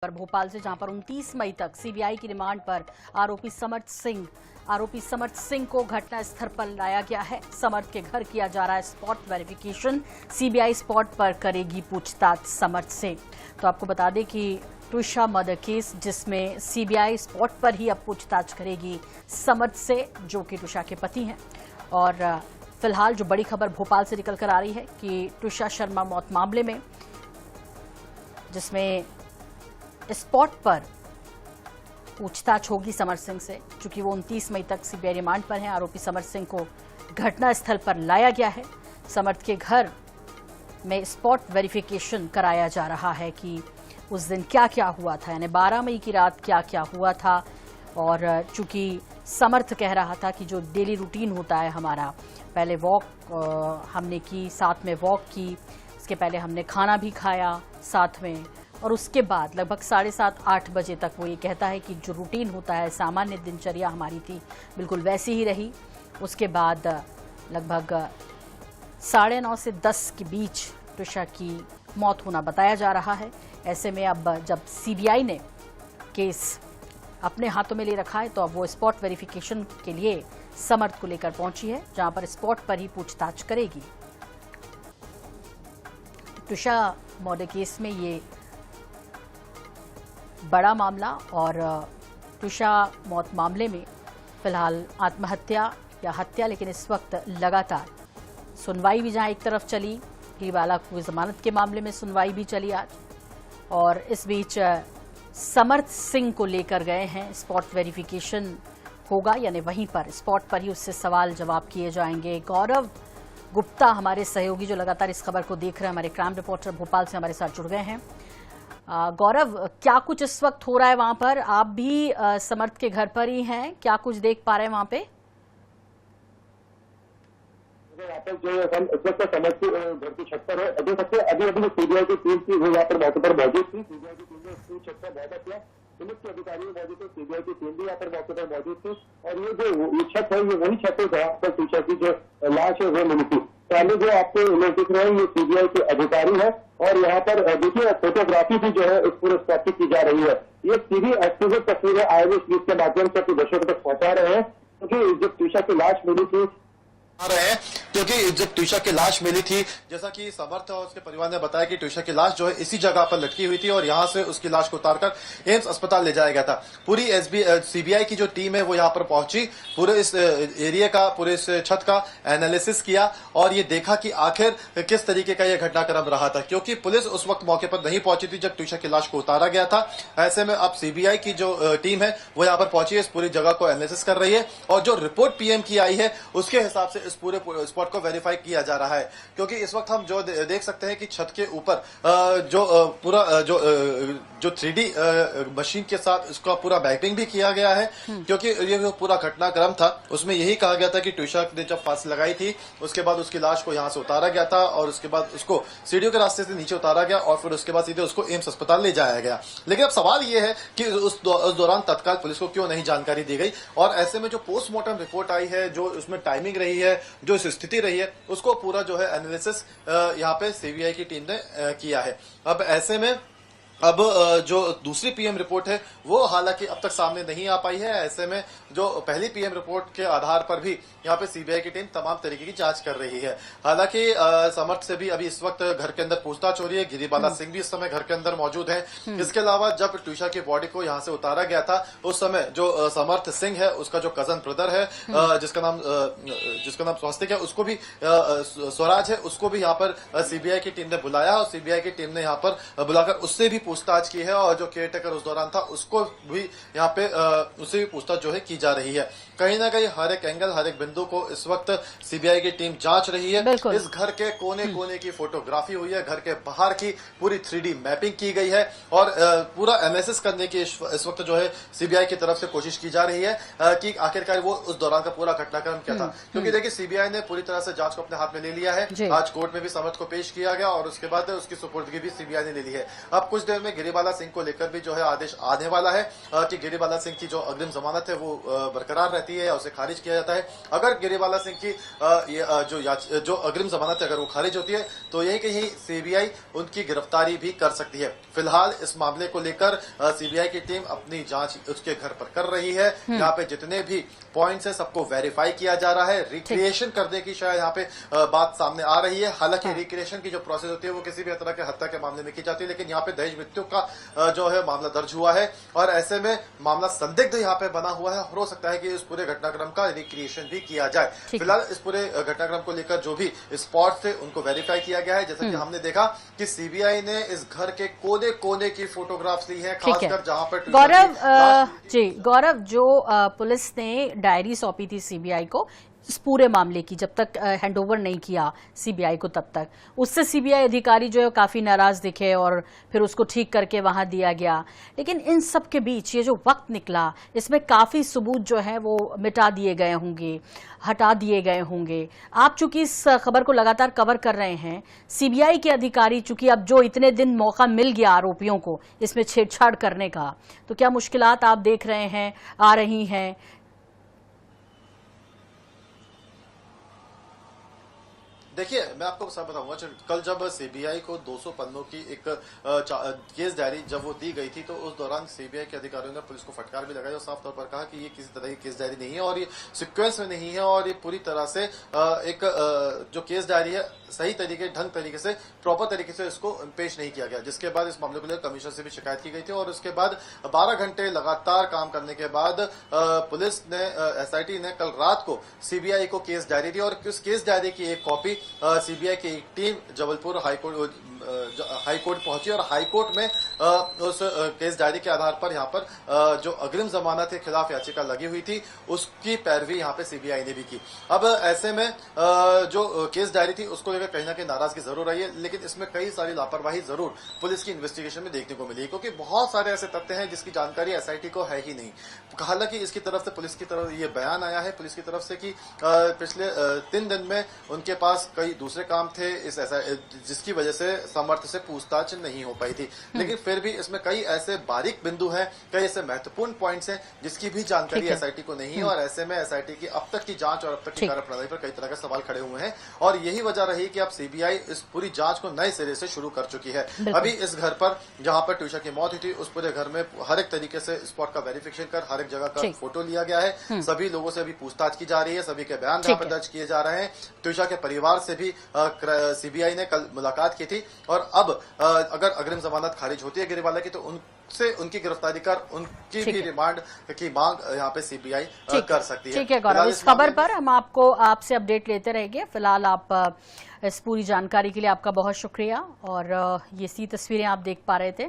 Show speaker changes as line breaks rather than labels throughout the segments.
पर भोपाल से, जहां पर 29 मई तक सीबीआई की रिमांड पर आरोपी समर्थ सिंह को घटना स्थल पर लाया गया है। समर्थ के घर किया जा रहा है स्पॉट वेरिफिकेशन। सीबीआई स्पॉट पर करेगी पूछताछ समर्थ से। तो आपको बता दें कि ट्विशा मर्डर केस, जिसमें सीबीआई स्पॉट पर ही अब पूछताछ करेगी समर्थ से, जो कि ट्विशा के पति हैं। और फिलहाल जो बड़ी खबर भोपाल से निकल कर आ रही है कि ट्विशा शर्मा मौत मामले में, जिसमें स्पॉट पर पूछताछ होगी समर्थ सिंह से, चूंकि वो 29 मई तक सीबीआई रिमांड पर हैं। आरोपी समर्थ सिंह को घटना स्थल पर लाया गया है। समर्थ के घर में स्पॉट वेरिफिकेशन कराया जा रहा है कि उस दिन क्या क्या हुआ था, यानी 12 मई की रात क्या क्या हुआ था। और चूंकि समर्थ कह रहा था कि जो डेली रूटीन होता है हमारा, पहले वॉक हमने की, साथ में वॉक की, उसके पहले हमने खाना भी खाया साथ में, और उसके बाद लगभग 7:30-8 बजे तक वो ये कहता है कि जो रूटीन होता है, सामान्य दिनचर्या हमारी थी, बिल्कुल वैसी ही रही। उसके बाद लगभग 9:30 से 10 के बीच ट्विशा की मौत होना बताया जा रहा है। ऐसे में अब जब सीबीआई ने केस अपने हाथों में ले रखा है, तो अब वो स्पॉट वेरिफिकेशन के लिए समर्थ को लेकर पहुंची है, जहां पर स्पॉट पर ही पूछताछ करेगी। ट्विशा मर्डर केस में ये बड़ा मामला, और ट्विशा मौत मामले में फिलहाल आत्महत्या या हत्या, लेकिन इस वक्त लगातार सुनवाई भी, जहां एक तरफ चली हीवाला को जमानत के मामले में सुनवाई भी चली आज, और इस बीच समर्थ सिंह को लेकर गए हैं। स्पॉट वेरिफिकेशन होगा, यानी वहीं पर स्पॉट पर ही उससे सवाल जवाब किए जाएंगे। गौरव गुप्ता हमारे सहयोगी, जो लगातार इस खबर को देख रहे हैं, हमारे क्राइम रिपोर्टर भोपाल से हमारे साथ जुड़ गए हैं। गौरव, क्या कुछ इस वक्त हो रहा है वहां पर? आप भी समर्थ के घर पर ही हैं, क्या कुछ देख पा रहे हैं वहां पे?
यहाँ पर जो हम इस वक्त समर्थ के घर की छत पर है, देख सकते हैं अभी अभी सीबीआई की टीम थी वो यहाँ पर मौके पर मौजूद थी। सीबीआई की टीम ने इसकी छत पर मौका किया, पुलिस के अधिकारी मौजूद थे, सीबीआई की टीम भी यहाँ पर मौके पर मौजूद थी। और ये जो छत है, ये वही छत है जहाँ पर ट्विशा की जो लाश है वो मिली थी। पहले जो आपको इमेज दिख रहे हैं, ये सीबीआई के अधिकारी है, और यहाँ पर देखिए फोटोग्राफी भी जो है इस पूरे स्पॉट की जा रही है। ये सीधी एक्सक्लूसिव तस्वीरें IWS न्यूज के माध्यम से अपने दर्शकों तक पहुंचा रहे हैं, क्योंकि जब ट्विशा की लाश मिली थी
क्योंकि जब ट्विशा की लाश मिली थी, जैसा कि समर्थ और उसके परिवार ने बताया कि ट्विशा की लाश जो है इसी जगह पर लटकी हुई थी, और यहां से उसकी लाश को उतारकर एम्स अस्पताल ले जाया गया था। पूरी सीबीआई की जो टीम है वो यहां पर पहुंची, पूरे इस एरिया का, पूरे इस छत का एनालिसिस किया, और ये देखा कि आखिर किस तरीके का यह घटनाक्रम रहा था, क्योंकि पुलिस उस वक्त मौके पर नहीं पहुंची थी जब ट्विशा की लाश को उतारा गया था। ऐसे में अब सीबीआई की जो टीम है वो यहां पर पहुंची है, इस पूरी जगह को एनालिसिस कर रही है, और जो रिपोर्ट पीएम की आई है उसके हिसाब से इस पूरे स्पॉट को वेरीफाई किया जा रहा है। क्योंकि इस वक्त हम जो देख सकते हैं कि छत के ऊपर जो पूरा जो 3D मशीन के साथ इसका पूरा मैपिंग भी किया गया है, क्योंकि ये जो पूरा घटनाक्रम था उसमें यही कहा गया था कि ट्विशा ने जब फांसी लगाई थी, उसके बाद उसकी लाश को यहां से उतारा गया था, और उसके बाद उसको सीढ़ियों के रास्ते से नीचे उतारा गया, और फिर उसके बाद सीधे उसको एम्स अस्पताल ले जाया गया। लेकिन अब सवाल यह है कि उस दौरान तत्काल पुलिस को क्यों नहीं जानकारी दी गई, और ऐसे में जो पोस्टमार्टम रिपोर्ट आई है, जो उसमें टाइमिंग रही है, जो स्थिति रही है, उसको पूरा जो है एनालिसिस यहाँ पे सीबीआई की टीम ने किया है। अब ऐसे में अब जो दूसरी पीएम रिपोर्ट है वो हालांकि अब तक सामने नहीं आ पाई है। ऐसे में जो पहली पीएम रिपोर्ट के आधार पर भी यहाँ पे सीबीआई की टीम तमाम तरीके की जांच कर रही है। हालांकि समर्थ से भी अभी इस वक्त घर के अंदर पूछताछ हो रही है। गिरिबाला सिंह भी इस समय घर के अंदर मौजूद है। इसके अलावा जब ट्विशा की बॉडी को यहाँ से उतारा गया था, उस समय जो समर्थ सिंह है, उसका जो कजन ब्रदर है, जिसका नाम स्वास्तिक है, उसको भी स्वराज है, उसको भी यहाँ पर सीबीआई की टीम ने बुलाया, और सीबीआई की टीम ने यहाँ पर बुलाकर उससे भी पूछताछ की है, और जो केयरटेकर उस दौरान था उसको भी यहाँ पे उससे भी पूछताछ जो है की जा रही है। कहीं ना कहीं हर एक एंगल, हर एक बिंदु को इस वक्त सीबीआई की टीम जांच रही है। इस घर के कोने कोने की फोटोग्राफी हुई है, घर के बाहर की पूरी 3D मैपिंग की गई है, और पूरा एनालिसिस करने की इस वक्त जो है सीबीआई की तरफ से कोशिश की जा रही है कि आखिरकार वो उस दौरान का पूरा घटनाक्रम क्या था। क्योंकि देखिए सीबीआई ने पूरी तरह से जांच को अपने हाथ में ले लिया है। आज कोर्ट में भी समर्थ को पेश किया गया, और उसके बाद उसकी सुपुर्दगी भी सीबीआई ने ले ली है। अब कुछ देर में गिरिबाला सिंह को लेकर भी जो है आदेश आने वाला है कि गिरिबाला सिंह की जो अग्रिम जमानत है वो बरकरार रहती है या उसे खारिज किया जाता है। अगर गिरिबाला सिंह की जो अग्रिम जमानत है अगर वो खारिज होती है तो यही कहीं सीबीआई उनकी गिरफ्तारी भी कर सकती है। फिलहाल इस मामले को लेकर सीबीआई की टीम अपनी जांच उसके घर पर कर रही है। यहाँ पे जितने भी पॉइंट्स है सबको वेरीफाई किया जा रहा है। रिक्रिएशन करने की शायद यहाँ पे बात सामने आ रही है। हालांकि रिक्रिएशन की जो प्रोसेस होती है वो किसी भी तरह के हत्या के मामले में की जाती है, लेकिन यहाँ पे दहेज मृत्यु का जो है मामला दर्ज हुआ है और ऐसे में मामला संदिग्ध यहाँ पे बना हुआ है। हो सकता है कि इस पूरे घटनाक्रम का रिक्रिएशन भी किया जाए। फिलहाल इस पूरे घटनाक्रम को लेकर जो भी स्पॉट थे उनको वेरीफाई किया गया है। जैसा कि हमने देखा कि सीबीआई ने इस घर के कोने कोने की फोटोग्राफ्स ली है, खासकर जहां पर
गौरव जो पुलिस ने डायरी सौंपी थी सीबीआई को इस पूरे मामले की, जब तक हैंडओवर नहीं किया सीबीआई को तब तक, उससे सीबीआई अधिकारी जो है काफी नाराज दिखे और फिर उसको ठीक करके वहां दिया गया। लेकिन इन सब के बीच ये जो वक्त निकला इसमें काफी सबूत जो है वो मिटा दिए गए होंगे, हटा दिए गए होंगे। आप चूंकि इस खबर को लगातार कवर कर रहे हैं, सीबीआई के अधिकारी चूंकि अब जो इतने दिन मौका मिल गया आरोपियों को इसमें छेड़छाड़ करने का, तो क्या मुश्किलात आप देख रहे हैं आ रही हैं?
देखिए, मैं आपको सब बताऊंगा। कल जब सीबीआई को 200 पन्नों की एक केस डायरी जब वो दी गई थी तो उस दौरान सीबीआई के अधिकारियों ने पुलिस को फटकार भी लगाई और साफ तौर पर कहा कि ये किसी तरह की केस डायरी नहीं है और ये सीक्वेंस में नहीं है और ये पूरी तरह से एक जो केस डायरी है सही तरीके ढंग तरीके से प्रॉपर तरीके से इसको पेश नहीं किया गया। जिसके बाद इस मामले को लेकर कमिश्नर से भी शिकायत की गई थी और उसके बाद 12 घंटे लगातार काम करने के बाद पुलिस ने एसआईटी ने कल रात को सीबीआई को केस डायरी दी और उस केस डायरी की एक कॉपी सीबीआई की एक टीम जबलपुर हाईकोर्ट पहुंची और हाईकोर्ट में उस केस डायरी के आधार पर यहाँ पर जो अग्रिम जमानत के खिलाफ याचिका लगी हुई थी उसकी पैरवी यहाँ पे सीबीआई ने भी की। अब ऐसे में जो केस डायरी थी उसको लेकर कहीं ना कहीं नाराजगी जरूर रही है, लेकिन इसमें कई सारी लापरवाही जरूर पुलिस की इन्वेस्टिगेशन में देखने को मिली, क्योंकि बहुत सारे ऐसे तथ्य हैं जिसकी जानकारी एसआईटी को है ही नहीं। हालांकि इसकी तरफ से पुलिस की तरफ ये बयान आया है पुलिस की तरफ से कि पिछले 3 दिन में उनके पास कई दूसरे काम थे जिसकी वजह से समर्थ से पूछताछ नहीं हो पाई थी। लेकिन फिर भी इसमें कई ऐसे बारीक बिंदु हैं, कई ऐसे महत्वपूर्ण पॉइंट्स हैं जिसकी भी जानकारी एसआईटी को नहीं है और ऐसे में एसआईटी की अब तक की जांच और अब तक की कार्यप्रणाली पर कई तरह के सवाल खड़े हुए हैं और यही वजह रही कि अब सीबीआई इस पूरी जांच को नए सिरे से शुरू कर चुकी है। अभी इस घर पर जहां पर ट्यूशा की मौत हुई थी उस पूरे घर में हर एक तरीके से स्पॉट का वेरिफिकेशन कर हर एक जगह का फोटो लिया गया है। सभी लोगों से अभी पूछताछ की जा रही है, सभी के बयान जहां पर दर्ज किए जा रहे हैं। ट्यूशा के परिवार से भी सीबीआई ने कल मुलाकात की थी और अब अगर अग्रिम जमानत खारिज होती है गिरिबाला की तो उनसे उनकी गिरफ्तारी कर उनकी भी रिमांड की मांग यहाँ पे सीबीआई कर सकती है।
ठीक है गौरव, इस खबर पर हम आपसे अपडेट लेते रहेंगे। फिलहाल आप इस पूरी जानकारी के लिए आपका बहुत शुक्रिया। और ये सी तस्वीरें आप देख पा रहे थे,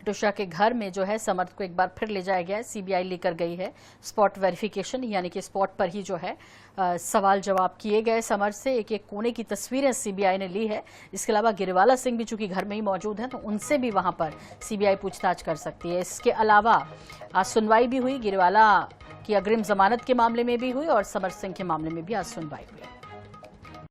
ट्यूशा के घर में जो है समर्थ को एक बार फिर ले जाया गया है, सीबीआई लेकर गई है स्पॉट वेरिफिकेशन, यानी कि स्पॉट पर ही जो है सवाल जवाब किए गए समर्थ से। एक एक कोने की तस्वीरें सीबीआई ने ली है। इसके अलावा गिरिबाला सिंह भी चूंकि घर में ही मौजूद हैं तो उनसे भी वहां पर सीबीआई पूछताछ कर सकती है। इसके अलावा आज सुनवाई भी हुई, गिरिबाला की अग्रिम जमानत के मामले में भी हुई और समर्थ सिंह के मामले में भी आज सुनवाई हुई।